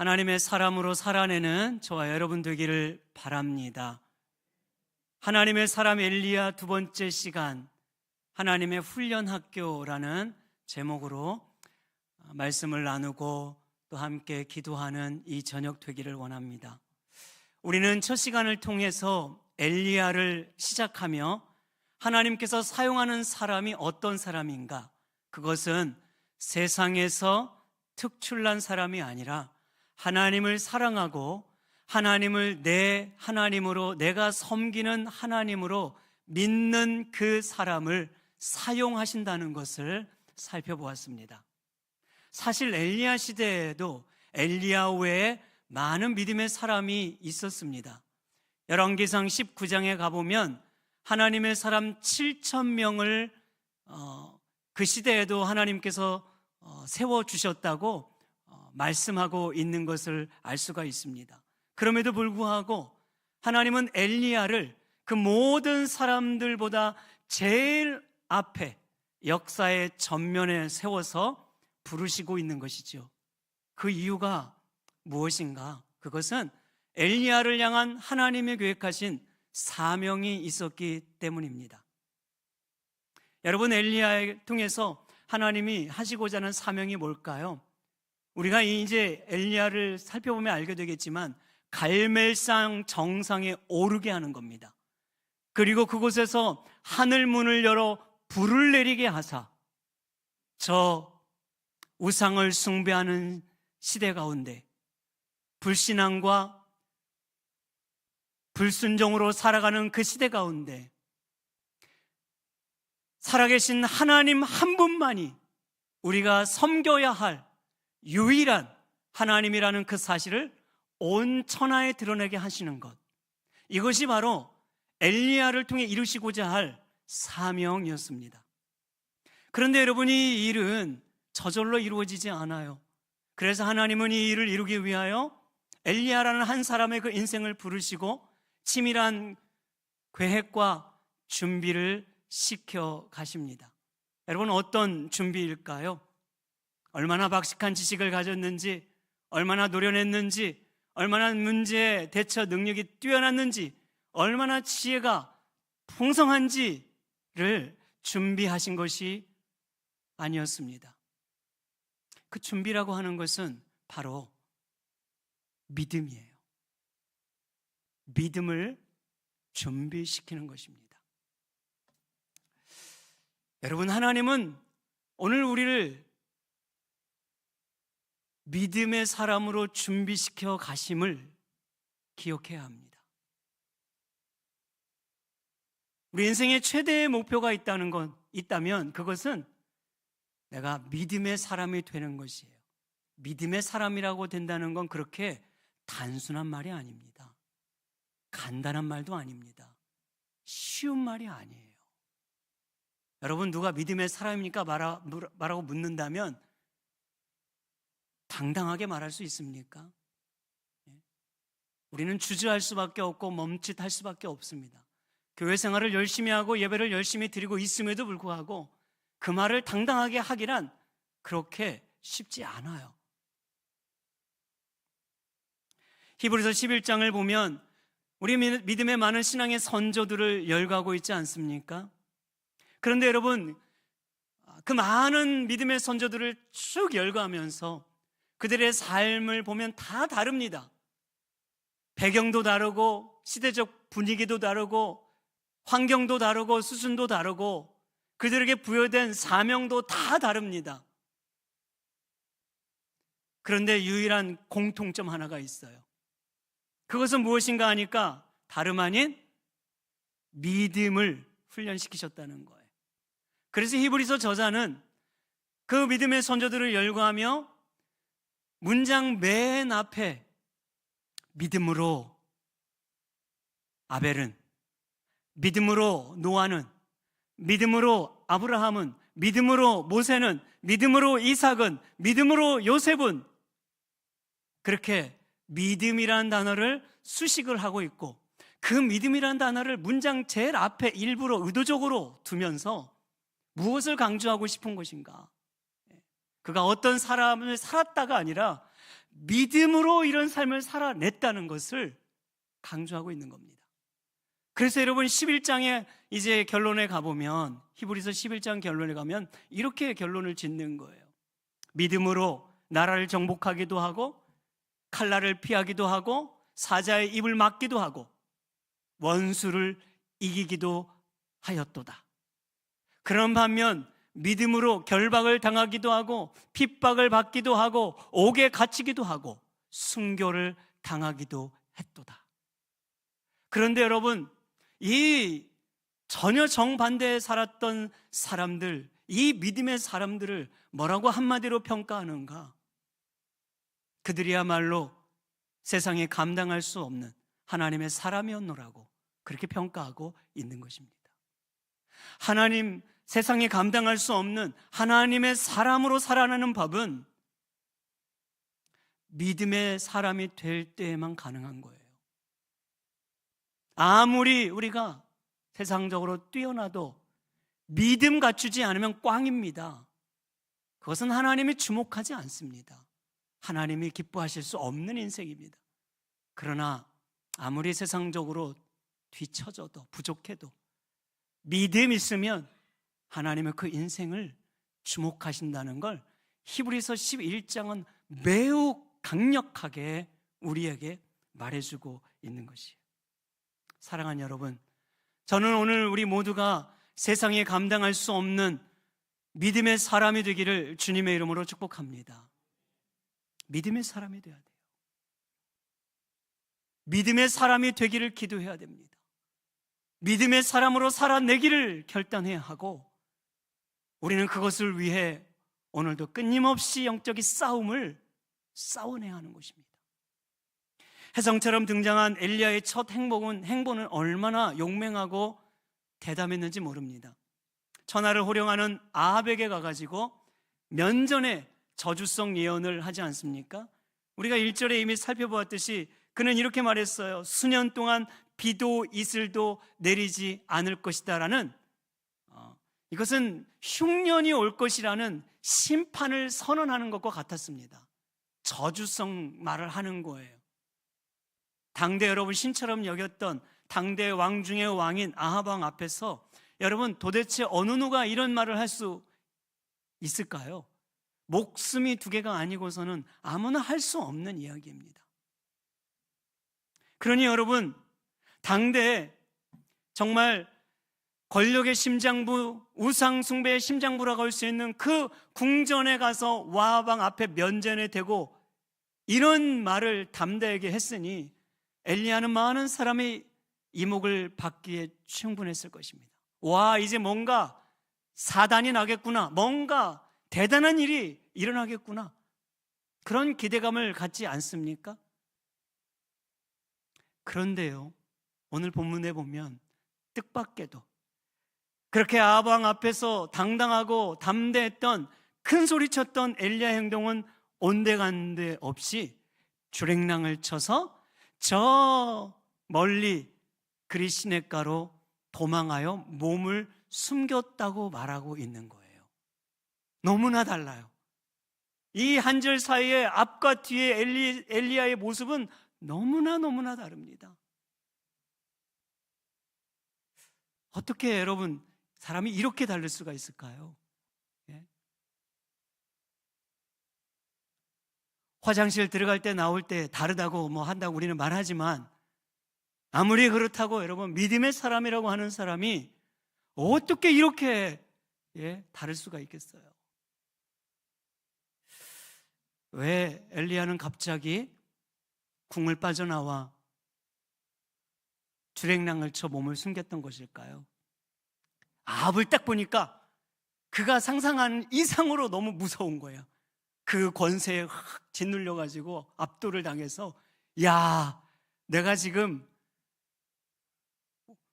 하나님의 사람으로 살아내는 저와 여러분 되기를 바랍니다. 하나님의 사람 엘리야 두 번째 시간, 하나님의 훈련학교라는 제목으로 말씀을 나누고 또 함께 기도하는 이 저녁 되기를 원합니다. 우리는 첫 시간을 통해서 엘리야를 시작하며 하나님께서 사용하는 사람이 어떤 사람인가, 그것은 세상에서 특출난 사람이 아니라 하나님을 사랑하고 하나님을 내 하나님으로, 내가 섬기는 하나님으로 믿는 그 사람을 사용하신다는 것을 살펴보았습니다. 사실 엘리야 시대에도 엘리야 외에 많은 믿음의 사람이 있었습니다. 열왕기상 19장에 가보면 하나님의 사람 7,000명을 그 시대에도 하나님께서 세워주셨다고 말씀하고 있는 것을 알 수가 있습니다. 그럼에도 불구하고 하나님은 엘리야를 그 모든 사람들보다 제일 앞에 역사의 전면에 세워서 부르시고 있는 것이죠. 그 이유가 무엇인가? 그것은 엘리야를 향한 하나님의 계획하신 사명이 있었기 때문입니다. 여러분, 엘리야를 통해서 하나님이 하시고자 하는 사명이 뭘까요? 우리가 이제 엘리야를 살펴보면 알게 되겠지만 갈멜산 정상에 오르게 하는 겁니다. 그리고 그곳에서 하늘 문을 열어 불을 내리게 하사 저 우상을 숭배하는 시대 가운데 불신앙과 불순종으로 살아가는 그 시대 가운데 살아계신 하나님 한 분만이 우리가 섬겨야 할 유일한 하나님이라는 그 사실을 온 천하에 드러내게 하시는 것, 이것이 바로 엘리야를 통해 이루시고자 할 사명이었습니다. 그런데 여러분, 이 일은 저절로 이루어지지 않아요. 그래서 하나님은 이 일을 이루기 위하여 엘리야라는 한 사람의 그 인생을 부르시고 치밀한 계획과 준비를 시켜 가십니다. 여러분, 어떤 준비일까요? 얼마나 박식한 지식을 가졌는지, 얼마나 노련했는지, 얼마나 문제에 대처 능력이 뛰어났는지, 얼마나 지혜가 풍성한지를 준비하신 것이 아니었습니다. 그 준비라고 하는 것은 바로 믿음이에요. 믿음을 준비시키는 것입니다. 여러분, 하나님은 오늘 우리를 믿음의 사람으로 준비시켜 가심을 기억해야 합니다. 우리 인생의 최대의 목표가 있다면 그것은 내가 믿음의 사람이 되는 것이에요. 믿음의 사람이라고 된다는 건 그렇게 단순한 말이 아닙니다. 간단한 말도 아닙니다. 쉬운 말이 아니에요. 여러분, 누가 믿음의 사람입니까? 말하고 묻는다면 당당하게 말할 수 있습니까? 우리는 주저할 수밖에 없고 멈칫할 수밖에 없습니다. 교회 생활을 열심히 하고 예배를 열심히 드리고 있음에도 불구하고 그 말을 당당하게 하기란 그렇게 쉽지 않아요. 히브리서 11장을 보면 우리 믿음의 많은 신앙의 선조들을 열거하고 있지 않습니까? 그런데 여러분, 그 많은 믿음의 선조들을 쭉 열거하면서 그들의 삶을 보면 다 다릅니다. 배경도 다르고 시대적 분위기도 다르고 환경도 다르고 수준도 다르고 그들에게 부여된 사명도 다 다릅니다. 그런데 유일한 공통점 하나가 있어요. 그것은 무엇인가 하니까 다름 아닌 믿음을 훈련시키셨다는 거예요. 그래서 히브리서 저자는 그 믿음의 선조들을 열거하며 문장 맨 앞에 믿음으로 아벨은, 믿음으로 노아는, 믿음으로 아브라함은, 믿음으로 모세는, 믿음으로 이삭은, 믿음으로 요셉은, 그렇게 믿음이라는 단어를 수식을 하고 있고, 그 믿음이라는 단어를 문장 제일 앞에 일부러 의도적으로 두면서 무엇을 강조하고 싶은 것인가? 그가 어떤 사람을 살았다가 아니라 믿음으로 이런 삶을 살아냈다는 것을 강조하고 있는 겁니다. 그래서 여러분 11장에 이제 결론에 가보면, 히브리서 11장 결론에 가면 이렇게 결론을 짓는 거예요. 믿음으로 나라를 정복하기도 하고, 칼날을 피하기도 하고, 사자의 입을 막기도 하고, 원수를 이기기도 하였도다. 그런 반면 믿음으로 결박을 당하기도 하고, 핍박을 받기도 하고, 옥에 갇히기도 하고, 순교를 당하기도 했도다. 그런데 여러분, 이 전혀 정반대에 살았던 사람들, 이 믿음의 사람들을 뭐라고 한마디로 평가하는가? 그들이야말로 세상에 감당할 수 없는 하나님의 사람이었노라고 그렇게 평가하고 있는 것입니다. 하나님, 세상에 감당할 수 없는 하나님의 사람으로 살아가는 법은 믿음의 사람이 될 때에만 가능한 거예요. 아무리 우리가 세상적으로 뛰어나도 믿음 갖추지 않으면 꽝입니다. 그것은 하나님이 주목하지 않습니다. 하나님이 기뻐하실 수 없는 인생입니다. 그러나 아무리 세상적으로 뒤처져도 부족해도 믿음 있으면 하나님은 그 인생을 주목하신다는 걸 히브리서 11장은 매우 강력하게 우리에게 말해주고 있는 것이에요. 사랑하는 여러분, 저는 오늘 우리 모두가 세상에 감당할 수 없는 믿음의 사람이 되기를 주님의 이름으로 축복합니다. 믿음의 사람이 되어야 돼요. 믿음의 사람이 되기를 기도해야 됩니다. 믿음의 사람으로 살아내기를 결단해야 하고, 우리는 그것을 위해 오늘도 끊임없이 영적인 싸움을 싸워내야 하는 것입니다. 혜성처럼 등장한 엘리야의 첫 행보는 얼마나 용맹하고 대담했는지 모릅니다. 천하를 호령하는 아합에게 가가지고 면전에 저주성 예언을 하지 않습니까? 우리가 1절에 이미 살펴보았듯이 그는 이렇게 말했어요. 수년 동안 비도 이슬도 내리지 않을 것이다 라는, 이것은 흉년이 올 것이라는 심판을 선언하는 것과 같았습니다. 저주성 말을 하는 거예요. 당대 여러분 신처럼 여겼던 당대 왕 중의 왕인 아합 왕 앞에서 여러분 도대체 어느 누가 이런 말을 할 수 있을까요? 목숨이 두 개가 아니고서는 아무나 할 수 없는 이야기입니다. 그러니 여러분, 당대에 정말 권력의 심장부, 우상 숭배의 심장부라고 할 수 있는 그 궁전에 가서 아합 왕 앞에 면전에 대고 이런 말을 담대하게 했으니 엘리야는 많은 사람의 이목을 받기에 충분했을 것입니다. 와, 이제 뭔가 사단이 나겠구나, 뭔가 대단한 일이 일어나겠구나, 그런 기대감을 갖지 않습니까? 그런데요, 오늘 본문에 보면 뜻밖에도 그렇게 아합 왕 앞에서 당당하고 담대했던, 큰 소리쳤던 엘리야 행동은 온데간데 없이 주랭랑을 쳐서 저 멀리 그리 시냇가로 도망하여 몸을 숨겼다고 말하고 있는 거예요. 너무나 달라요. 이 한 절 사이에 앞과 뒤에 엘리야의 모습은 너무나 다릅니다. 어떻게 여러분 사람이 이렇게 다를 수가 있을까요? 예? 화장실 들어갈 때 나올 때 다르다고 뭐 한다고 우리는 말하지만, 아무리 그렇다고 여러분 믿음의 사람이라고 하는 사람이 어떻게 이렇게 다를 수가 있겠어요? 왜 엘리야는 갑자기 궁을 빠져나와 주랭랑을 쳐 몸을 숨겼던 것일까요? 아합을 딱 보니까 그가 상상하는 이상으로 너무 무서운 거예요. 그 권세에 확 짓눌려가지고 압도를 당해서, 야, 내가 지금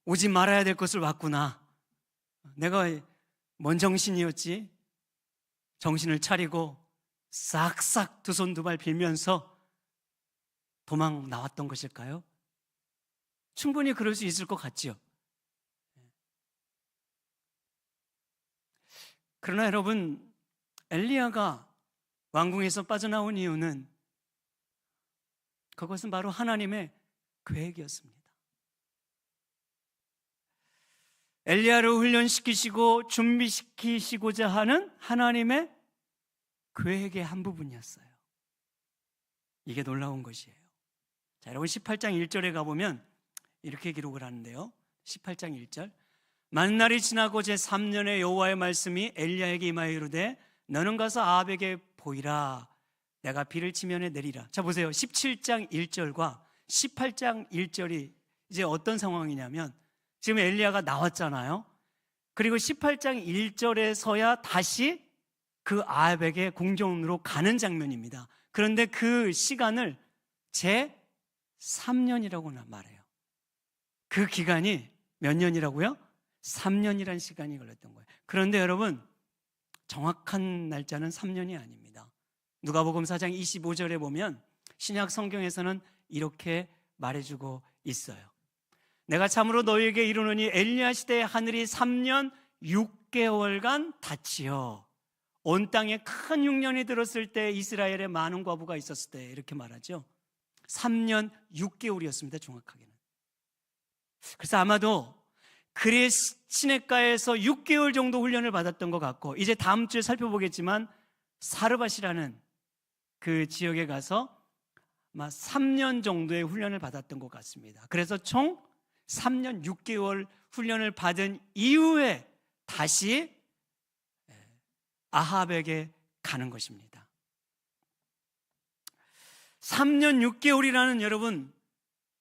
오지 말아야 될 것을 왔구나. 내가 뭔 정신이었지? 정신을 차리고 싹싹 두 손 두 발 빌면서 도망 나왔던 것일까요? 충분히 그럴 수 있을 것 같지요. 그러나 여러분, 엘리야가 왕궁에서 빠져나온 이유는 그것은 바로 하나님의 계획이었습니다. 엘리야를 훈련시키시고 준비시키시고자 하는 하나님의 계획의 한 부분이었어요. 이게 놀라운 것이에요. 자, 여러분 18장 1절에 가보면 이렇게 기록을 하는데요. 18장 1절, 만날이 지나고 제3년에 여호와의 말씀이 엘리야에게 임하여 이르되 너는 가서 아합에게 보이라. 내가 비를 지면에 내리라. 자, 보세요. 17장 1절과 18장 1절이 이제 어떤 상황이냐면, 지금 엘리야가 나왔잖아요. 그리고 18장 1절에서야 다시 그 아합에게 궁전으로 가는 장면입니다. 그런데 그 시간을 제3년이라고 말해요. 그 기간이 몇 년이라고요? 3년이라는 시간이 걸렸던 거예요. 그런데 여러분, 정확한 날짜는 3년이 아닙니다. 누가복음 4장 25절에 보면 신약 성경에서는 이렇게 말해주고 있어요. 내가 참으로 너희에게 이르노니 엘리야 시대의 하늘이 3년 6개월간 닫히어 온 땅에 큰 흉년이 들었을 때 이스라엘에 많은 과부가 있었을 때, 이렇게 말하죠. 3년 6개월이었습니다. 정확하게는. 그래서 아마도 그레 시내가에서 6개월 정도 훈련을 받았던 것 같고, 이제 다음 주에 살펴보겠지만 사르밧이라는 그 지역에 가서 아마 3년 정도의 훈련을 받았던 것 같습니다. 그래서 총 3년 6개월 훈련을 받은 이후에 다시 아합에게 가는 것입니다. 3년 6개월이라는 여러분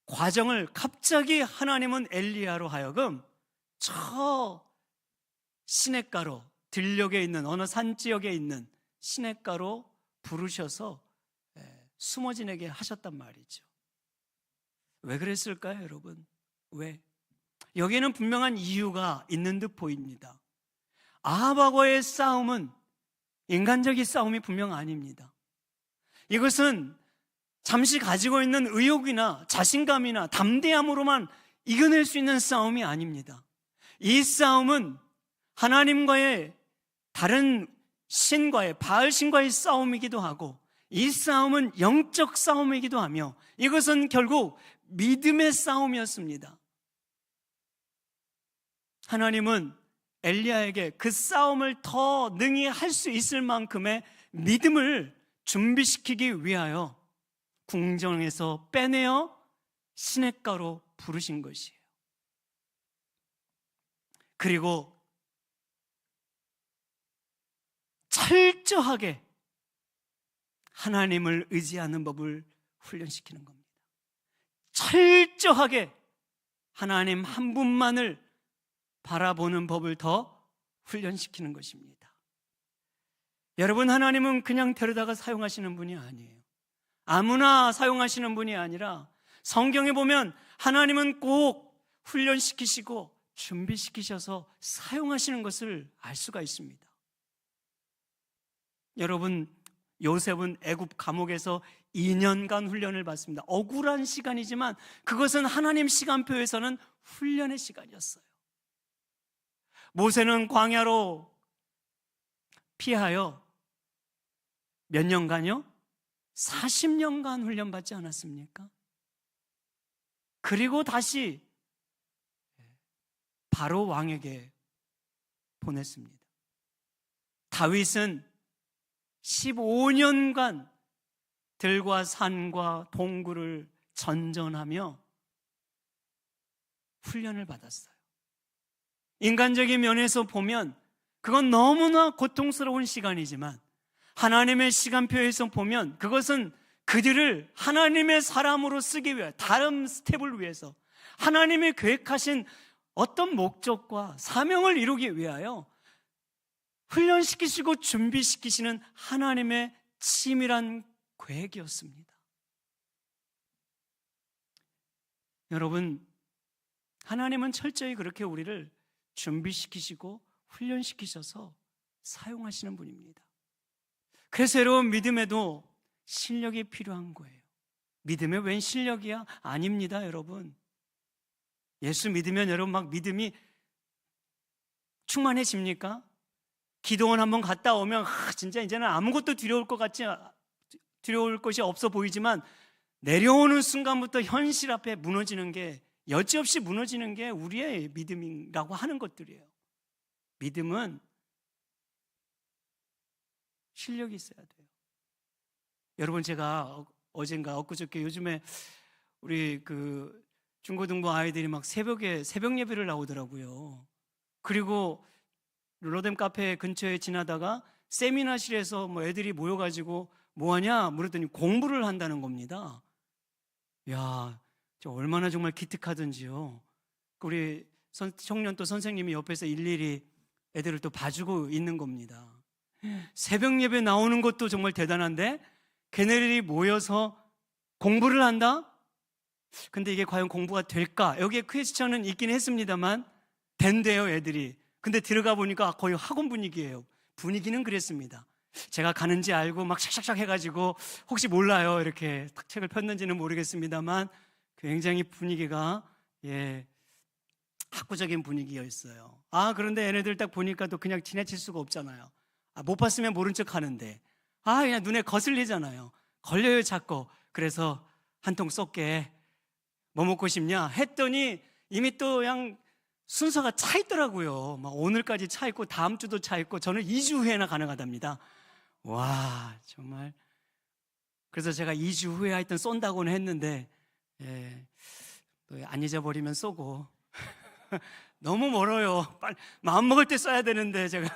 과정을 갑자기 하나님은 엘리야로 하여금 저 시냇가로, 들녘에 있는 어느 산지역에 있는 시냇가로 부르셔서 숨어 지내게 하셨단 말이죠. 왜 그랬을까요, 여러분? 왜? 여기에는 분명한 이유가 있는 듯 보입니다. 아합하고의 싸움은 인간적인 싸움이 분명 아닙니다. 이것은 잠시 가지고 있는 의욕이나 자신감이나 담대함으로만 이겨낼 수 있는 싸움이 아닙니다. 이 싸움은 하나님과의 다른 신과의, 바알 신과의 싸움이기도 하고, 이 싸움은 영적 싸움이기도 하며, 이것은 결국 믿음의 싸움이었습니다. 하나님은 엘리야에게 그 싸움을 더 능히 할 수 있을 만큼의 믿음을 준비시키기 위하여 궁정에서 빼내어 시냇가로 부르신 것이에요. 그리고 철저하게 하나님을 의지하는 법을 훈련시키는 겁니다. 철저하게 하나님 한 분만을 바라보는 법을 더 훈련시키는 것입니다. 여러분, 하나님은 그냥 데려다가 사용하시는 분이 아니에요. 아무나 사용하시는 분이 아니라 성경에 보면 하나님은 꼭 훈련시키시고 준비시키셔서 사용하시는 것을 알 수가 있습니다. 여러분, 요셉은 애굽 감옥에서 2년간 훈련을 받습니다. 억울한 시간이지만 그것은 하나님 시간표에서는 훈련의 시간이었어요. 모세는 광야로 피하여 몇 년간요? 40년간 훈련받지 않았습니까? 그리고 다시 바로 왕에게 보냈습니다. 다윗은 15년간 들과 산과 동굴을 전전하며 훈련을 받았어요. 인간적인 면에서 보면 그건 너무나 고통스러운 시간이지만 하나님의 시간표에서 보면 그것은 그들을 하나님의 사람으로 쓰기 위해, 다른 스텝을 위해서 하나님이 계획하신 어떤 목적과 사명을 이루기 위하여 훈련시키시고 준비시키시는 하나님의 치밀한 계획이었습니다. 여러분, 하나님은 철저히 그렇게 우리를 준비시키시고 훈련시키셔서 사용하시는 분입니다. 그래서 여러분, 믿음에도 실력이 필요한 거예요. 믿음에 웬 실력이야? 아닙니다, 여러분. 예수 믿으면 여러분 막 믿음이 충만해집니까? 기도원 한번 갔다 오면 진짜 이제는 아무것도 두려울 것이 없어 보이지만 내려오는 순간부터 현실 앞에 무너지는 게, 여지없이 무너지는 게 우리의 믿음이라고 하는 것들이에요. 믿음은 실력이 있어야 돼요. 여러분, 제가 어젠가 엊그저께 요즘에 우리 중고등부 아이들이 막 새벽에 새벽 예배를 나오더라고요. 그리고 롤로뎀 카페 근처에 지나다가 세미나실에서 뭐 애들이 모여가지고 뭐하냐 물었더니 공부를 한다는 겁니다. 야, 저 얼마나 정말 기특하던지요. 우리 청년도 선생님이 옆에서 일일이 애들을 또 봐주고 있는 겁니다. 새벽 예배 나오는 것도 정말 대단한데 걔네들이 모여서 공부를 한다? 근데 이게 과연 공부가 될까? 여기에 퀘스천은 있긴 했습니다만 된대요, 애들이. 근데 들어가 보니까 거의 학원 분위기예요. 분위기는 그랬습니다. 제가 가는지 알고 막 샥샥샥 해가지고 혹시 몰라요, 이렇게 딱 책을 폈는지는 모르겠습니다만 굉장히 분위기가 학구적인 분위기였어요. 그런데 얘네들 딱 보니까 또 그냥 지나칠 수가 없잖아요. 못 봤으면 모른 척 하는데 그냥 눈에 거슬리잖아요. 걸려요, 자꾸. 그래서 한 통 쏠게. 뭐 먹고 싶냐? 했더니 이미 또 그냥 순서가 차 있더라고요. 막 오늘까지 차 있고 다음 주도 차 있고 저는 2주 후에나 가능하답니다. 와, 정말. 그래서 제가 2주 후에 하여튼 쏜다고는 했는데 또 안 잊어버리면 쏘고 너무 멀어요. 빨리 마음 먹을 때 써야 되는데 제가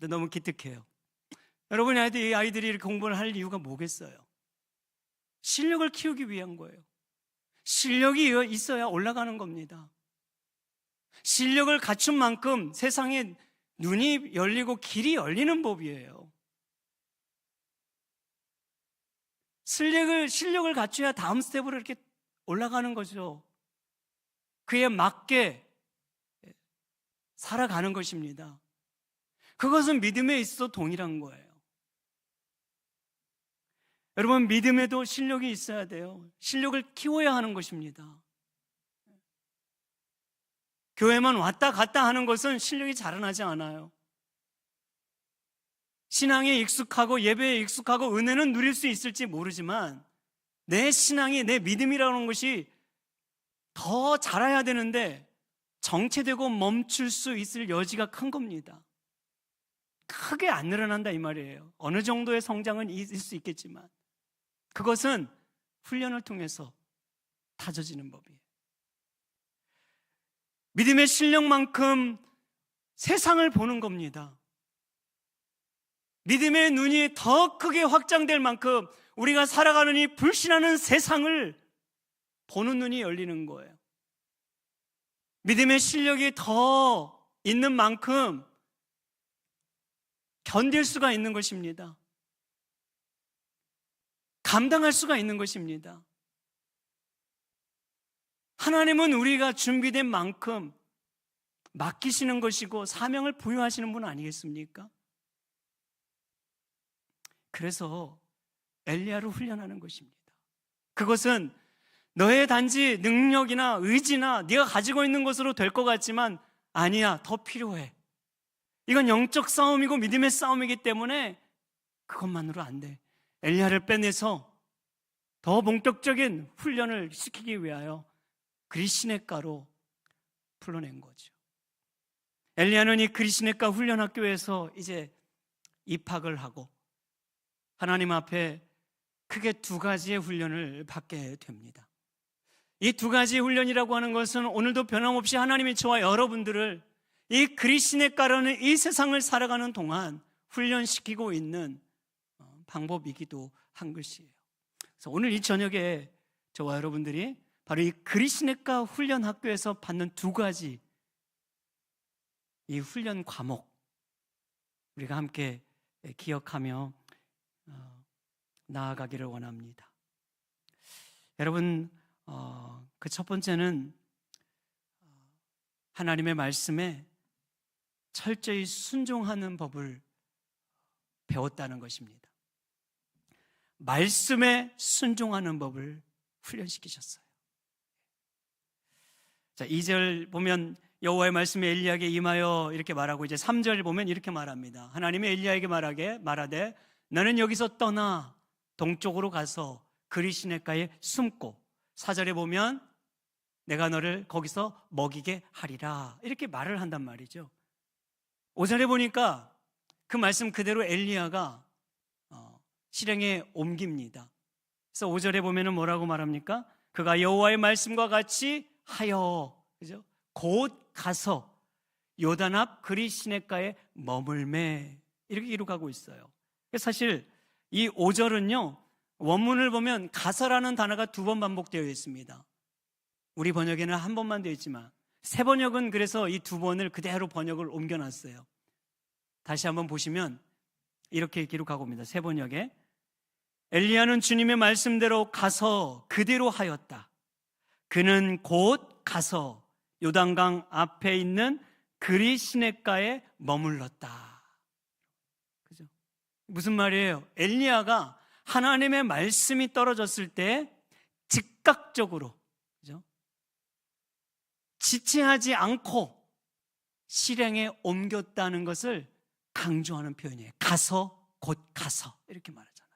너무 기특해요. 여러분이 아이들이 이렇게 공부를 할 이유가 뭐겠어요? 실력을 키우기 위한 거예요. 실력이 있어야 올라가는 겁니다. 실력을 갖춘 만큼 세상에 눈이 열리고 길이 열리는 법이에요. 실력을 갖춰야 다음 스텝으로 이렇게 올라가는 거죠. 그에 맞게 살아가는 것입니다. 그것은 믿음에 있어서 동일한 거예요. 여러분, 믿음에도 실력이 있어야 돼요. 실력을 키워야 하는 것입니다. 교회만 왔다 갔다 하는 것은 실력이 자라나지 않아요. 신앙에 익숙하고 예배에 익숙하고 은혜는 누릴 수 있을지 모르지만 내 신앙이, 내 믿음이라는 것이 더 자라야 되는데 정체되고 멈출 수 있을 여지가 큰 겁니다. 크게 안 늘어난다 이 말이에요. 어느 정도의 성장은 있을 수 있겠지만 그것은 훈련을 통해서 다져지는 법이에요. 믿음의 실력만큼 세상을 보는 겁니다. 믿음의 눈이 더 크게 확장될 만큼 우리가 살아가는 이 불신하는 세상을 보는 눈이 열리는 거예요. 믿음의 실력이 더 있는 만큼 견딜 수가 있는 것입니다. 감당할 수가 있는 것입니다. 하나님은 우리가 준비된 만큼 맡기시는 것이고 사명을 부여하시는 분 아니겠습니까? 그래서 엘리야를 훈련하는 것입니다. 그것은 너의 단지 능력이나 의지나 네가 가지고 있는 것으로 될 것 같지만 아니야, 더 필요해. 이건 영적 싸움이고 믿음의 싸움이기 때문에 그것만으로 안 돼. 엘리야를 빼내서 더 본격적인 훈련을 시키기 위하여 그리시네가로 불러낸 거죠. 엘리야는 이 그리시네가 훈련학교에서 이제 입학을 하고 하나님 앞에 크게 두 가지의 훈련을 받게 됩니다. 이 두 가지 훈련이라고 하는 것은 오늘도 변함없이 하나님이 저와 여러분들을 이 그리시네가라는 이 세상을 살아가는 동안 훈련시키고 있는 방법이기도 한 것이에요. 그래서 오늘 이 저녁에 저와 여러분들이 바로 이 그리시네가 훈련 학교에서 받는 두 가지 이 훈련 과목 우리가 함께 기억하며 나아가기를 원합니다. 여러분, 그 첫 번째는 하나님의 말씀에 철저히 순종하는 법을 배웠다는 것입니다. 말씀에 순종하는 법을 훈련시키셨어요. 자, 2절 보면 여호와의 말씀이 엘리야에게 임하여 이렇게 말하고 이제 3절 보면 이렇게 말합니다. 하나님이 엘리야에게 말하되 너는 여기서 떠나 동쪽으로 가서 그리 시냇가에 숨고 4절에 보면 내가 너를 거기서 먹이게 하리라 이렇게 말을 한단 말이죠. 5절에 보니까 그 말씀 그대로 엘리야가 실행에 옮깁니다. 그래서 5절에 보면은 뭐라고 말합니까? 그가 여호와의 말씀과 같이 하여, 그죠? 곧 가서 요단 앞 그리 시냇가에 머물매 이렇게 기록하고 있어요. 사실 이 5절은요 원문을 보면 가서라는 단어가 2번 반복되어 있습니다. 우리 번역에는 한 번만 되어 있지만 새 번역은 그래서 이 2번을 그대로 번역을 옮겨놨어요. 다시 한번 보시면 이렇게 기록하고 옵니다. 새 번역에 엘리야는 주님의 말씀대로 가서 그대로 하였다. 그는 곧 가서 요단강 앞에 있는 그리 시냇가에 머물렀다. 그죠? 무슨 말이에요? 엘리야가 하나님의 말씀이 떨어졌을 때 즉각적으로, 그죠? 지체하지 않고 실행에 옮겼다는 것을 강조하는 표현이에요. 가서, 곧 가서 이렇게 말하잖아요.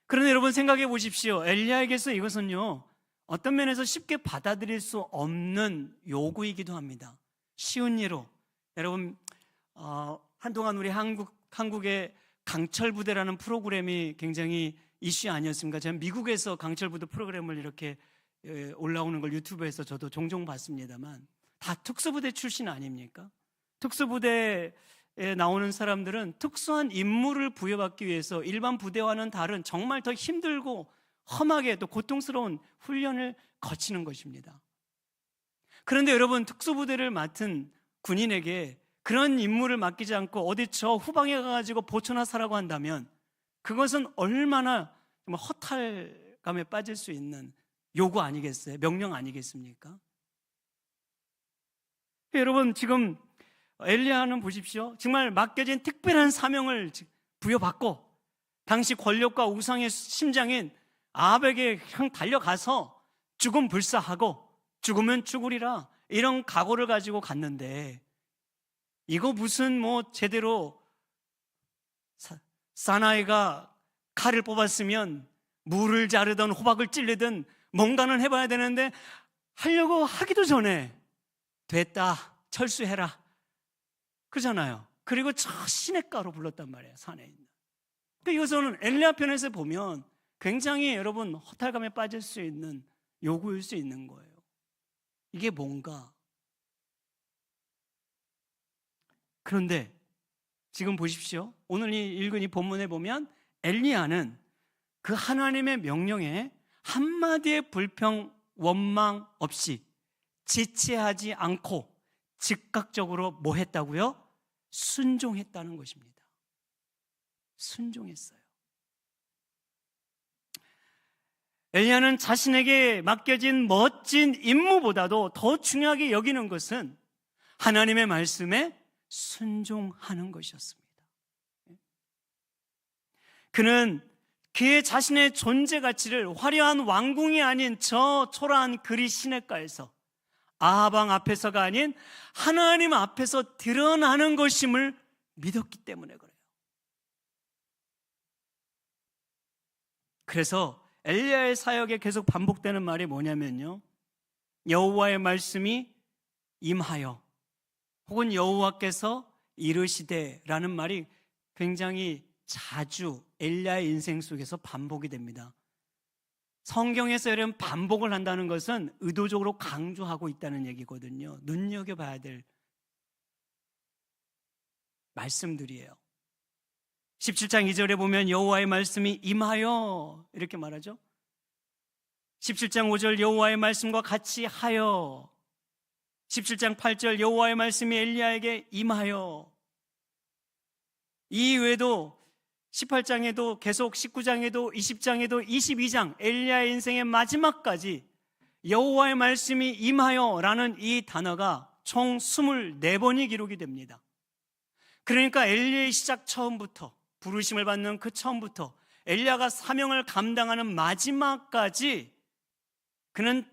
그런데 여러분 생각해 보십시오. 엘리야에게서 이것은요 어떤 면에서 쉽게 받아들일 수 없는 요구이기도 합니다. 쉬운 예로 여러분 한동안 우리 한국의 강철부대라는 프로그램이 굉장히 이슈 아니었습니까? 제가 미국에서 강철부대 프로그램을 이렇게 올라오는 걸 유튜브에서 저도 종종 봤습니다만 다 특수부대 출신 아닙니까? 특수부대에 나오는 사람들은 특수한 임무를 부여받기 위해서 일반 부대와는 다른 정말 더 힘들고 험하게 또 고통스러운 훈련을 거치는 것입니다. 그런데 여러분 특수부대를 맡은 군인에게 그런 임무를 맡기지 않고 어디 저 후방에 가가지고 보초나 사라고 한다면 그것은 얼마나 허탈감에 빠질 수 있는 요구 아니겠어요? 명령 아니겠습니까? 여러분 지금 엘리야는 보십시오. 정말 맡겨진 특별한 사명을 부여받고 당시 권력과 우상의 심장인 아합에게 그냥 달려가서 죽음 불사하고 죽으면 죽으리라 이런 각오를 가지고 갔는데 이거 무슨 제대로 사나이가 칼을 뽑았으면 물을 자르든 호박을 찔르든 뭔가는 해봐야 되는데 하려고 하기도 전에 됐다 철수해라 그러잖아요. 그리고 저 시냇가로 불렀단 말이에요. 산에 있는. 그러니까 이것은 엘리야 편에서 보면 굉장히 여러분 허탈감에 빠질 수 있는 요구일 수 있는 거예요. 이게 뭔가? 그런데 지금 보십시오. 오늘 읽은 이 본문에 보면 엘리야는 그 하나님의 명령에 한마디의 불평, 원망 없이 지체하지 않고 즉각적으로 뭐 했다고요? 순종했다는 것입니다. 순종했어요. 엘리야는 자신에게 맡겨진 멋진 임무보다도 더 중요하게 여기는 것은 하나님의 말씀에 순종하는 것이었습니다. 그는 그의 자신의 존재 가치를 화려한 왕궁이 아닌 저 초라한 그리 시냇가에서 아하방 앞에서가 아닌 하나님 앞에서 드러나는 것임을 믿었기 때문에 그래요. 그래서 엘리야의 사역에 계속 반복되는 말이 뭐냐면요, 여호와의 말씀이 임하여 혹은 여호와께서 이르시되라는 말이 굉장히 자주 엘리야의 인생 속에서 반복이 됩니다. 성경에서 여러분 반복을 한다는 것은 의도적으로 강조하고 있다는 얘기거든요. 눈여겨봐야 될 말씀들이에요. 17장 2절에 보면 여호와의 말씀이 임하여 이렇게 말하죠. 17장 5절 여호와의 말씀과 같이 하여, 17장 8절 여호와의 말씀이 엘리야에게 임하여. 이 외에도 18장에도 계속 19장에도 20장에도 22장 엘리야의 인생의 마지막까지 여호와의 말씀이 임하여라는 이 단어가 총 24번이 기록이 됩니다. 그러니까 엘리야의 시작 처음부터 부르심을 받는 그 처음부터 엘리야가 사명을 감당하는 마지막까지 그는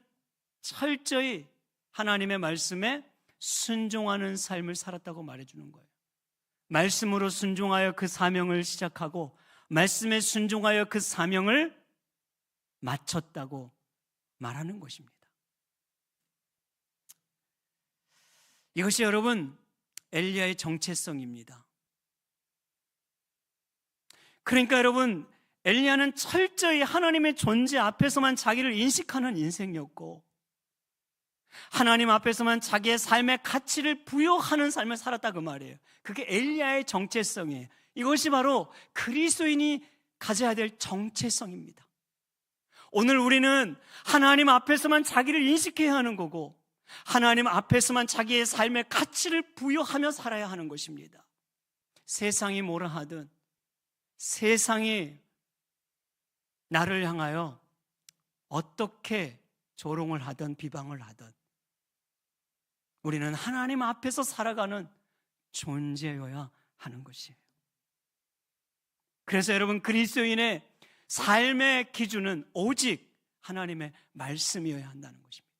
철저히 하나님의 말씀에 순종하는 삶을 살았다고 말해주는 거예요. 말씀으로 순종하여 그 사명을 시작하고 말씀에 순종하여 그 사명을 마쳤다고 말하는 것입니다. 이것이 여러분 엘리야의 정체성입니다. 그러니까 여러분, 엘리야는 철저히 하나님의 존재 앞에서만 자기를 인식하는 인생이었고, 하나님 앞에서만 자기의 삶의 가치를 부여하는 삶을 살았다 그 말이에요. 그게 엘리야의 정체성이에요. 이것이 바로 그리스도인이 가져야 될 정체성입니다. 오늘 우리는 하나님 앞에서만 자기를 인식해야 하는 거고, 하나님 앞에서만 자기의 삶의 가치를 부여하며 살아야 하는 것입니다. 세상이 뭐라 하든, 세상이 나를 향하여 어떻게 조롱을 하든 비방을 하든 우리는 하나님 앞에서 살아가는 존재여야 하는 것이에요. 그래서 여러분, 그리스도인의 삶의 기준은 오직 하나님의 말씀이어야 한다는 것입니다.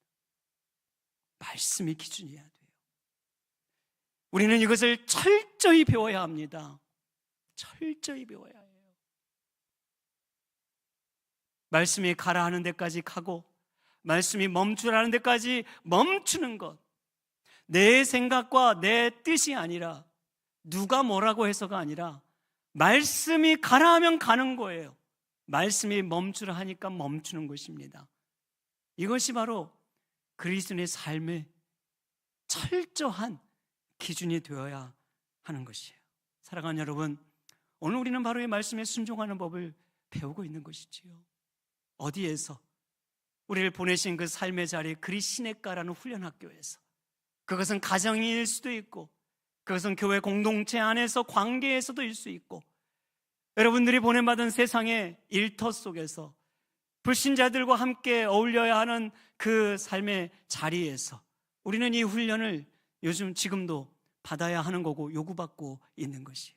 말씀이 기준이어야 돼요. 우리는 이것을 철저히 배워야 합니다. 철저히 배워야 해요. 말씀이 가라 하는 데까지 가고, 말씀이 멈추라는 데까지 멈추는 것. 내 생각과 내 뜻이 아니라, 누가 뭐라고 해서가 아니라 말씀이 가라 하면 가는 거예요. 말씀이 멈추라 하니까 멈추는 것입니다. 이것이 바로 그리스도인의 삶의 철저한 기준이 되어야 하는 것이에요. 사랑하는 여러분, 오늘 우리는 바로 이 말씀에 순종하는 법을 배우고 있는 것이지요. 어디에서? 우리를 보내신 그 삶의 자리, 그리시네가라는 훈련학교에서. 그것은 가정일 수도 있고, 그것은 교회 공동체 안에서 관계에서도 일 수 있고, 여러분들이 보냄받은 세상의 일터 속에서 불신자들과 함께 어울려야 하는 그 삶의 자리에서 우리는 이 훈련을 요즘 지금도 받아야 하는 거고 요구받고 있는 것이에요.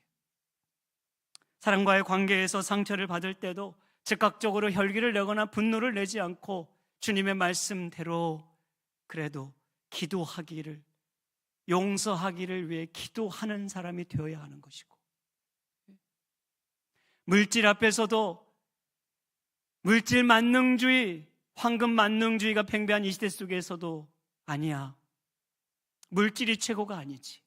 사람과의 관계에서 상처를 받을 때도 즉각적으로 혈기를 내거나 분노를 내지 않고 주님의 말씀대로 그래도 기도하기를, 용서하기를 위해 기도하는 사람이 되어야 하는 것이고, 물질 앞에서도 물질 만능주의, 황금 만능주의가 팽배한 이 시대 속에서도 아니야, 물질이 최고가 아니지.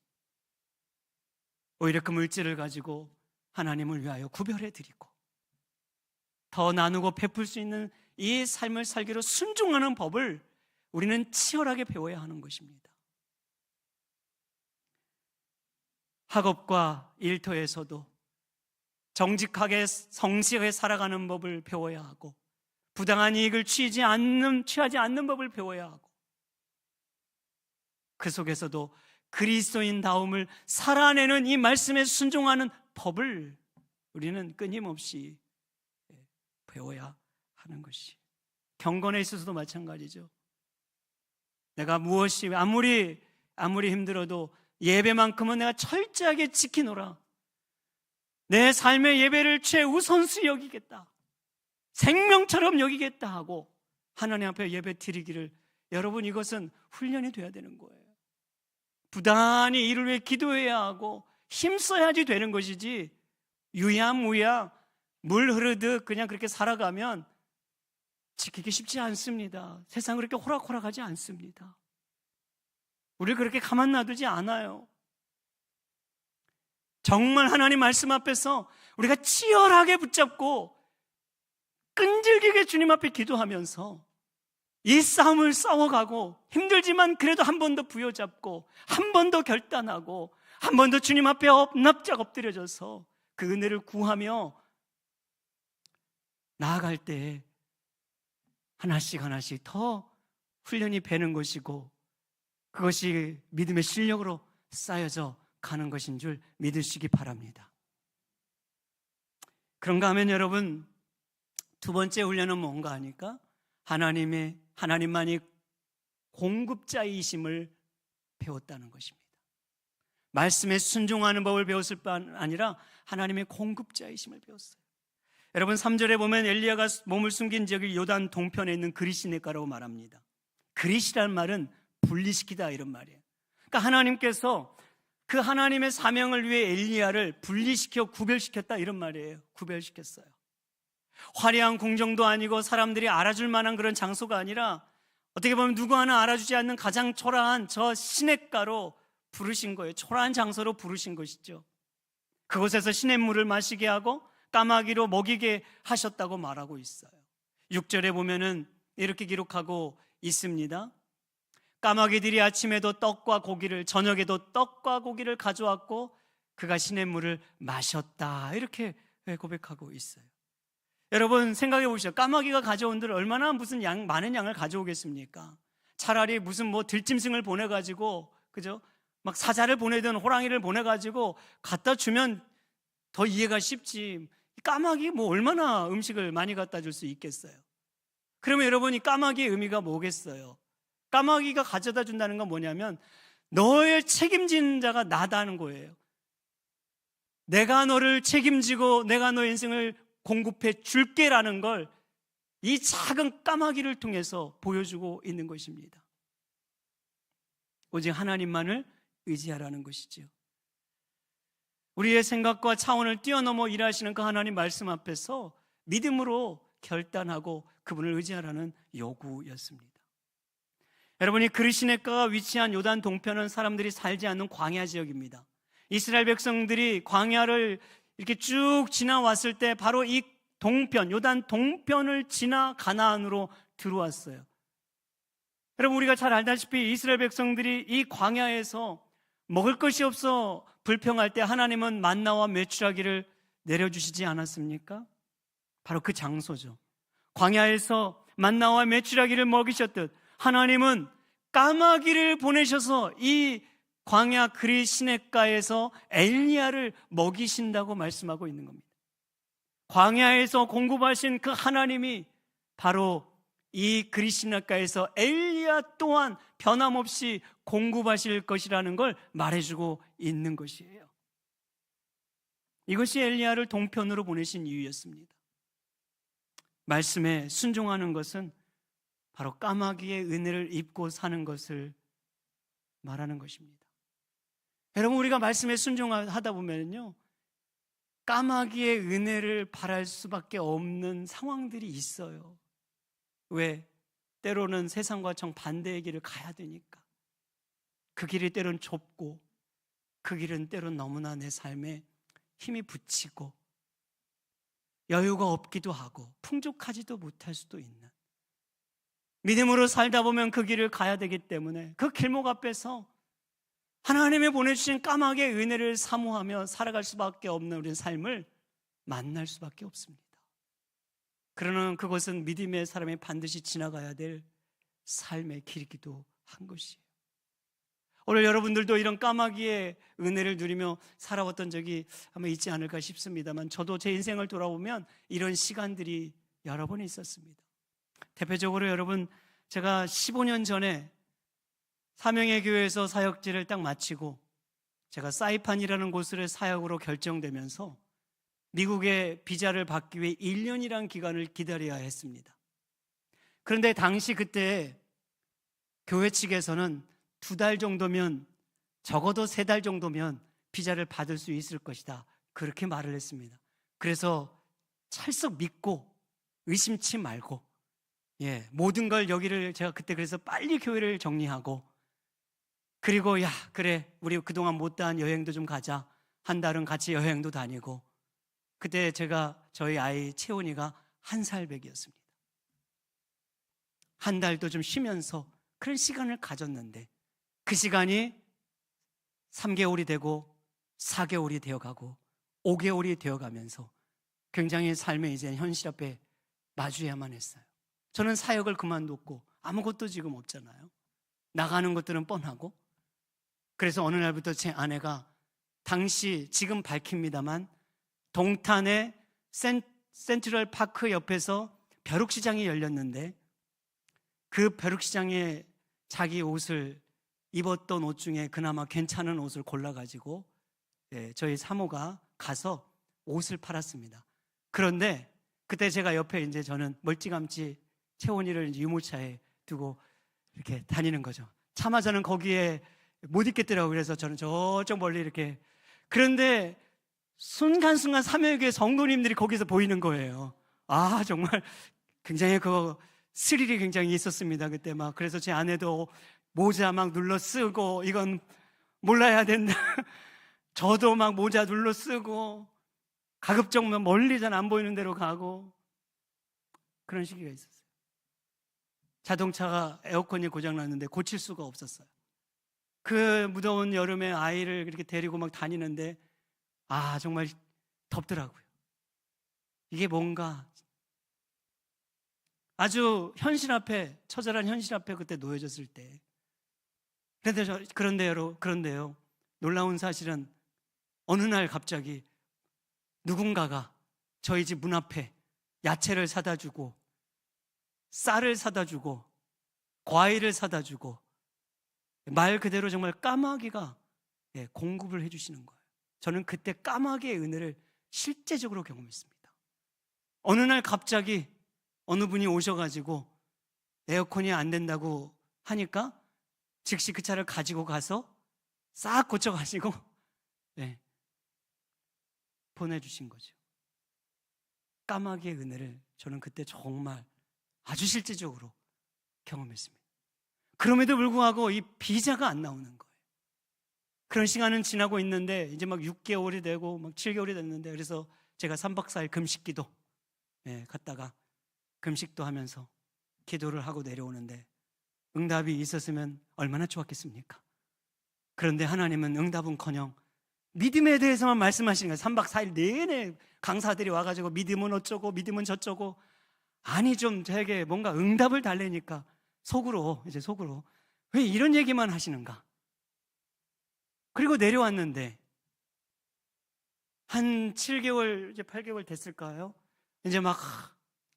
오히려 그 물질을 가지고 하나님을 위하여 구별해 드리고 더 나누고 베풀 수 있는 이 삶을 살기로 순종하는 법을 우리는 치열하게 배워야 하는 것입니다. 학업과 일터에서도 정직하게 성실하게 살아가는 법을 배워야 하고, 부당한 이익을 취하지 않는 법을 배워야 하고, 그 속에서도 그리스도인다움을 살아내는 이 말씀에 순종하는 법을 우리는 끊임없이 배워야 하는 것이, 경건에 있어서도 마찬가지죠. 내가 무엇이 아무리 힘들어도 예배만큼은 내가 철저하게 지키노라. 내 삶의 예배를 최우선시 여기겠다, 생명처럼 여기겠다 하고 하나님 앞에 예배 드리기를, 여러분, 이것은 훈련이 돼야 되는 거예요. 부단히 이를 위해 기도해야 하고 힘써야지 되는 것이지, 유야무야 물 흐르듯 그냥 그렇게 살아가면 지키기 쉽지 않습니다. 세상은 그렇게 호락호락하지 않습니다. 우리를 그렇게 가만 놔두지 않아요. 정말 하나님 말씀 앞에서 우리가 치열하게 붙잡고 끈질기게 주님 앞에 기도하면서 이 싸움을 싸워가고, 힘들지만 그래도 한 번 더 부여잡고, 한 번 더 결단하고, 한 번 더 주님 앞에 납작 엎드려져서 그 은혜를 구하며 나아갈 때 하나씩 하나씩 더 훈련이 배는 것이고, 그것이 믿음의 실력으로 쌓여져 가는 것인 줄 믿으시기 바랍니다. 그런가 하면 여러분, 두 번째 훈련은 뭔가 하니까 하나님만이 공급자이심을 배웠다는 것입니다. 말씀에 순종하는 법을 배웠을 뿐 아니라 하나님의 공급자이심을 배웠어요. 여러분, 3절에 보면 엘리야가 몸을 숨긴 지역이 요단 동편에 있는 그리시네가라고 말합니다. 그리시란 말은 분리시키다 이런 말이에요. 그러니까 하나님께서 그 하나님의 사명을 위해 엘리야를 분리시켜 구별시켰다 이런 말이에요. 구별시켰어요. 화려한 궁정도 아니고 사람들이 알아줄 만한 그런 장소가 아니라 어떻게 보면 누구 하나 알아주지 않는 가장 초라한 저 시냇가로 부르신 거예요. 초라한 장소로 부르신 것이죠. 그곳에서 시냇물을 마시게 하고 까마귀로 먹이게 하셨다고 말하고 있어요. 6절에 보면은 이렇게 기록하고 있습니다. 까마귀들이 아침에도 떡과 고기를, 저녁에도 떡과 고기를 가져왔고 그가 시냇물을 마셨다, 이렇게 고백하고 있어요. 여러분 생각해 보시죠. 까마귀가 가져온들 얼마나 무슨 많은 양을 가져오겠습니까? 차라리 무슨 뭐 들짐승을 보내가지고, 그죠? 막 사자를 보내든 호랑이를 보내가지고 갖다 주면 더 이해가 쉽지. 까마귀 뭐 얼마나 음식을 많이 갖다 줄 수 있겠어요? 그러면 여러분이 까마귀의 의미가 뭐겠어요? 까마귀가 가져다 준다는 건 뭐냐면 너의 책임진 자가 나다는 거예요. 내가 너를 책임지고 내가 너의 인생을 공급해 줄게라는 걸 이 작은 까마귀를 통해서 보여주고 있는 것입니다. 오직 하나님만을 의지하라는 것이지요. 우리의 생각과 차원을 뛰어넘어 일하시는 그 하나님 말씀 앞에서 믿음으로 결단하고 그분을 의지하라는 요구였습니다. 여러분이 그리시네가가 위치한 요단 동편은 사람들이 살지 않는 광야 지역입니다. 이스라엘 백성들이 광야를 이렇게 쭉 지나왔을 때 바로 이 동편, 요단 동편을 지나 가나안으로 들어왔어요. 여러분 우리가 잘 알다시피 이스라엘 백성들이 이 광야에서 먹을 것이 없어 불평할 때 하나님은 만나와 메추라기를 내려주시지 않았습니까? 바로 그 장소죠. 광야에서 만나와 메추라기를 먹이셨듯 하나님은 까마귀를 보내셔서 이 광야 그리시네가에서 엘리야를 먹이신다고 말씀하고 있는 겁니다. 광야에서 공급하신 그 하나님이 바로 이 그리시네가에서 엘리야 또한 변함없이 공급하실 것이라는 걸 말해주고 있는 것이에요. 이것이 엘리야를 동편으로 보내신 이유였습니다. 말씀에 순종하는 것은 바로 까마귀의 은혜를 입고 사는 것을 말하는 것입니다. 여러분 우리가 말씀에 순종하다 보면요 까마귀의 은혜를 바랄 수밖에 없는 상황들이 있어요. 왜? 때로는 세상과 정반대의 길을 가야 되니까. 그 길이 때로는 좁고 그 길은 때로는 너무나 내 삶에 힘이 붙이고 여유가 없기도 하고 풍족하지도 못할 수도 있는, 믿음으로 살다 보면 그 길을 가야 되기 때문에 그 길목 앞에서 하나님이 보내주신 까마귀의 은혜를 사모하며 살아갈 수밖에 없는 우리의 삶을 만날 수밖에 없습니다. 그러나 그것은 믿음의 사람이 반드시 지나가야 될 삶의 길이기도 한 것이에요. 오늘 여러분들도 이런 까마귀의 은혜를 누리며 살아왔던 적이 아마 있지 않을까 싶습니다만, 저도 제 인생을 돌아보면 이런 시간들이 여러 번 있었습니다. 대표적으로 여러분, 제가 15년 전에 사명의 교회에서 사역지를 딱 마치고 제가 사이판이라는 곳을 사역으로 결정되면서 미국의 비자를 받기 위해 1년이라는 기간을 기다려야 했습니다. 그런데 당시 그때 교회 측에서는 2달 정도면, 적어도 3달 정도면 비자를 받을 수 있을 것이다, 그렇게 말을 했습니다. 그래서 찰떡 믿고 의심치 말고 모든 걸 여기를 제가 그때 그래서 빨리 교회를 정리하고, 그리고 그래 우리 그동안 못다한 여행도 좀 가자, 한 달은 같이 여행도 다니고. 그때 저희 아이 채원이가 1살배기였습니다. 한 달도 좀 쉬면서 그런 시간을 가졌는데 그 시간이 3개월이 되고 4개월이 되어가고 5개월이 되어가면서 굉장히 삶의 이제 현실 앞에 마주해야만 했어요. 저는 사역을 그만뒀고 아무것도 지금 없잖아요. 나가는 것들은 뻔하고. 그래서 어느 날부터 제 아내가, 당시 지금 밝힙니다만 동탄의 센트럴 파크 옆에서 벼룩시장이 열렸는데 그 벼룩시장에 자기 옷을 입었던 옷 중에 그나마 괜찮은 옷을 골라가지고 저희 사모가 가서 옷을 팔았습니다. 그런데 그때 제가 옆에 이제 저는 멀찌감치 채원이를 유모차에 두고 이렇게 다니는 거죠. 차마 저는 거기에 못 있겠더라고요. 그래서 저는 저쪽 멀리 이렇게. 그런데 순간순간 삼위교회 성도님들이 거기서 보이는 거예요. 아, 정말 굉장히 스릴이 굉장히 있었습니다. 그때 막. 그래서 제 아내도 모자 막 눌러 쓰고, 이건 몰라야 된다. 저도 막 모자 눌러 쓰고, 가급적 멀리 잘 안 보이는 데로 가고, 그런 시기가 있었어요. 자동차가 에어컨이 고장났는데 고칠 수가 없었어요. 그 무더운 여름에 아이를 그렇게 데리고 막 다니는데, 아, 정말 덥더라고요. 이게 뭔가 아주 현실 앞에, 처절한 현실 앞에 그때 놓여졌을 때. 그런데요, 놀라운 사실은 어느 날 갑자기 누군가가 저희 집 문 앞에 야채를 사다 주고, 쌀을 사다 주고, 과일을 사다 주고, 말 그대로 정말 까마귀가 공급을 해주시는 거예요. 저는 그때 까마귀의 은혜를 실제적으로 경험했습니다. 어느 날 갑자기 어느 분이 오셔가지고 에어컨이 안 된다고 하니까 즉시 그 차를 가지고 가서 싹 고쳐가지고 보내주신 거죠. 까마귀의 은혜를 저는 그때 정말 아주 실제적으로 경험했습니다. 그럼에도 불구하고 이 비자가 안 나오는 거예요. 그런 시간은 지나고 있는데 이제 막 6개월이 되고 막 7개월이 됐는데, 그래서 제가 3박 4일 금식기도 갔다가 금식도 하면서 기도를 하고 내려오는데, 응답이 있었으면 얼마나 좋았겠습니까? 그런데 하나님은 응답은커녕 믿음에 대해서만 말씀하시는 거예요. 3박 4일 내내 강사들이 와가지고 믿음은 어쩌고 믿음은 저쩌고, 아니 좀 저에게 뭔가 응답을 달래니까 속으로 왜 이런 얘기만 하시는가? 그리고 내려왔는데 한 7개월, 이제 8개월 됐을까요? 이제 막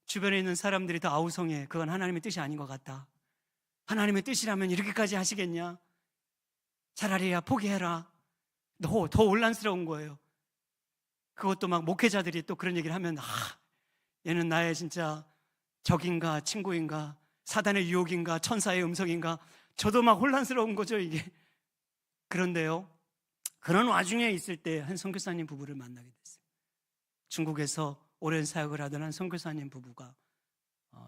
주변에 있는 사람들이 다 아우성해. 그건 하나님의 뜻이 아닌 것 같다. 하나님의 뜻이라면 이렇게까지 하시겠냐? 차라리 포기해라. 더 혼란스러운 거예요. 그것도 막 목회자들이 또 그런 얘기를 하면, 얘는 나의 진짜 적인가 친구인가, 사단의 유혹인가, 천사의 음성인가. 저도 막 혼란스러운 거죠, 이게. 그런데요, 그런 와중에 있을 때 한 선교사님 부부를 만나게 됐어요. 중국에서 오랜 사역을 하던 한 선교사님 부부가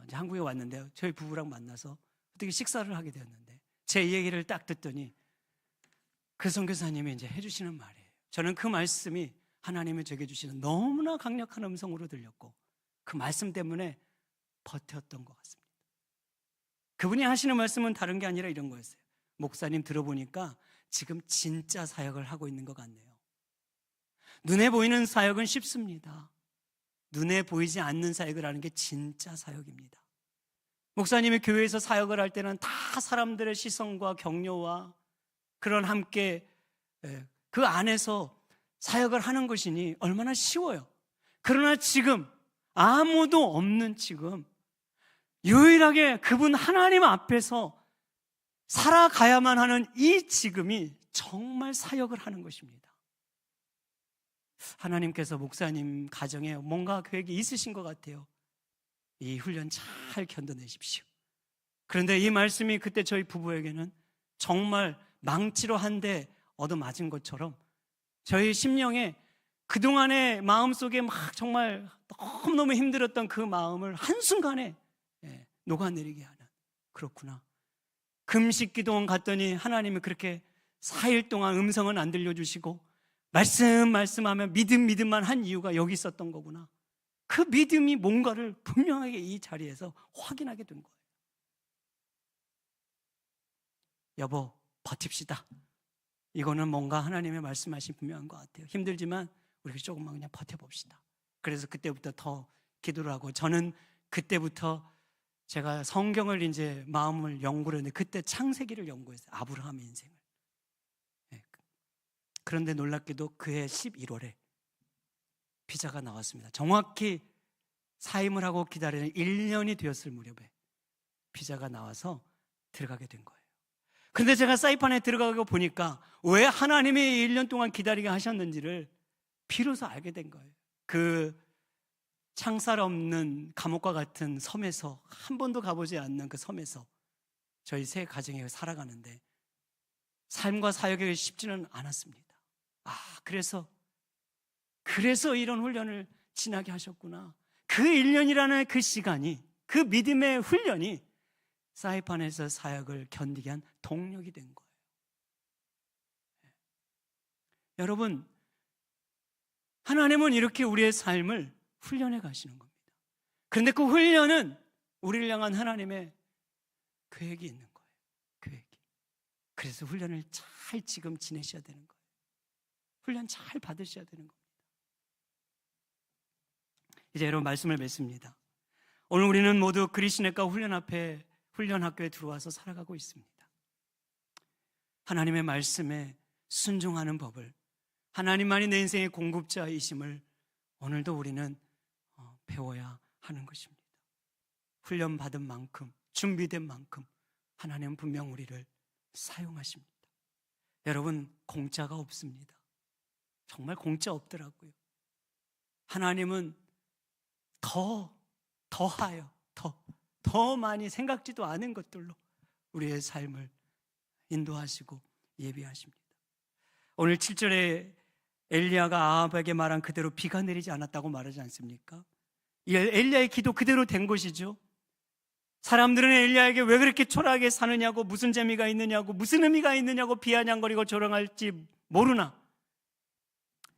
이제 한국에 왔는데요, 저희 부부랑 만나서 어떻게 식사를 하게 되었는데, 제 얘기를 딱 듣더니 그 선교사님이 이제 해주시는 말이에요. 저는 그 말씀이 하나님이 제게 주시는 너무나 강력한 음성으로 들렸고, 그 말씀 때문에 버텼던 것 같습니다. 그분이 하시는 말씀은 다른 게 아니라 이런 거였어요. 목사님 들어보니까 지금 진짜 사역을 하고 있는 것 같네요. 눈에 보이는 사역은 쉽습니다. 눈에 보이지 않는 사역을 하는 게 진짜 사역입니다. 목사님이 교회에서 사역을 할 때는 다 사람들의 시선과 격려와 그런 함께 그 안에서 사역을 하는 것이니 얼마나 쉬워요. 그러나 지금 아무도 없는 지금 유일하게 그분 하나님 앞에서 살아가야만 하는 이 지금이 정말 사역을 하는 것입니다. 하나님께서 목사님 가정에 뭔가 계획이 있으신 것 같아요. 이 훈련 잘 견뎌내십시오. 그런데 이 말씀이 그때 저희 부부에게는 정말 망치로 한 대 얻어맞은 것처럼 저희 심령에 그동안의 마음속에 막 정말 너무너무 힘들었던 그 마음을 한순간에 녹아내리게 하는, 그렇구나. 금식 기도원 갔더니 하나님이 그렇게 4일 동안 음성은 안 들려주시고 말씀하면 믿음만 한 이유가 여기 있었던 거구나. 그 믿음이 뭔가를 분명하게 이 자리에서 확인하게 된 거예요. 여보, 버팁시다. 이거는 뭔가 하나님의 말씀하신 분명한 것 같아요. 힘들지만 우리 조금만 그냥 버텨봅시다. 그래서 그때부터 더 기도를 하고, 저는 그때부터 제가 성경을 이제 마음을 연구를 했는데 그때 창세기를 연구했어요. 아브라함의 인생을. 그런데 놀랍게도 그해 11월에 비자가 나왔습니다. 정확히 사임을 하고 기다리는 1년이 되었을 무렵에 비자가 나와서 들어가게 된 거예요. 근데 제가 사이판에 들어가고 보니까 왜 하나님이 1년 동안 기다리게 하셨는지를 비로소 알게 된 거예요. 그 창살 없는 감옥과 같은 섬에서, 한 번도 가보지 않는 그 섬에서 저희 세 가정이 살아가는데, 삶과 사역이 쉽지는 않았습니다. 그래서 이런 훈련을 지나게 하셨구나. 그 1년이라는 그 시간이, 그 믿음의 훈련이 사이판에서 사역을 견디게 한 동력이 된 거예요. 여러분, 하나님은 이렇게 우리의 삶을 훈련해 가시는 겁니다. 그런데 그 훈련은 우리를 향한 하나님의 계획이 있는 거예요. 계획이. 그래서 훈련을 잘 지금 지내셔야 되는 거예요. 훈련 잘 받으셔야 되는 겁니다. 이제 여러분 말씀을 맺습니다. 오늘 우리는 모두 그리스도인과 훈련 학교에 들어와서 살아가고 있습니다. 하나님의 말씀에 순종하는 법을, 하나님만이 내 인생의 공급자이심을 오늘도 우리는 배워야 하는 것입니다. 훈련받은 만큼, 준비된 만큼 하나님은 분명 우리를 사용하십니다. 여러분, 공짜가 없습니다. 정말 공짜 없더라고요. 하나님은 더하여 더 많이 생각지도 않은 것들로 우리의 삶을 인도하시고 예비하십니다. 오늘 7절에 엘리야가 아합에게 말한 그대로 비가 내리지 않았다고 말하지 않습니까? 엘리야의 기도 그대로 된 것이죠. 사람들은 엘리야에게 왜 그렇게 초라하게 사느냐고, 무슨 재미가 있느냐고, 무슨 의미가 있느냐고 비아냥거리고 조롱할지 모르나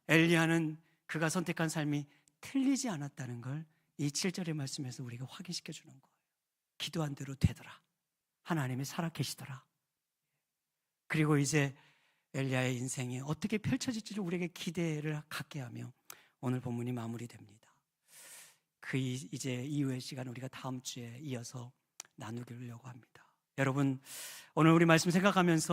엘리야는 그가 선택한 삶이 틀리지 않았다는 걸 이 7절의 말씀에서 우리가 확인시켜 주는 거예요. 기도한 대로 되더라. 하나님이 살아계시더라. 그리고 이제 엘리야의 인생이 어떻게 펼쳐질지를 우리에게 기대를 갖게 하며 오늘 본문이 마무리됩니다. 이제 이후의 시간 우리가 다음 주에 이어서 나누려고 합니다. 여러분, 오늘 우리 말씀 생각하면서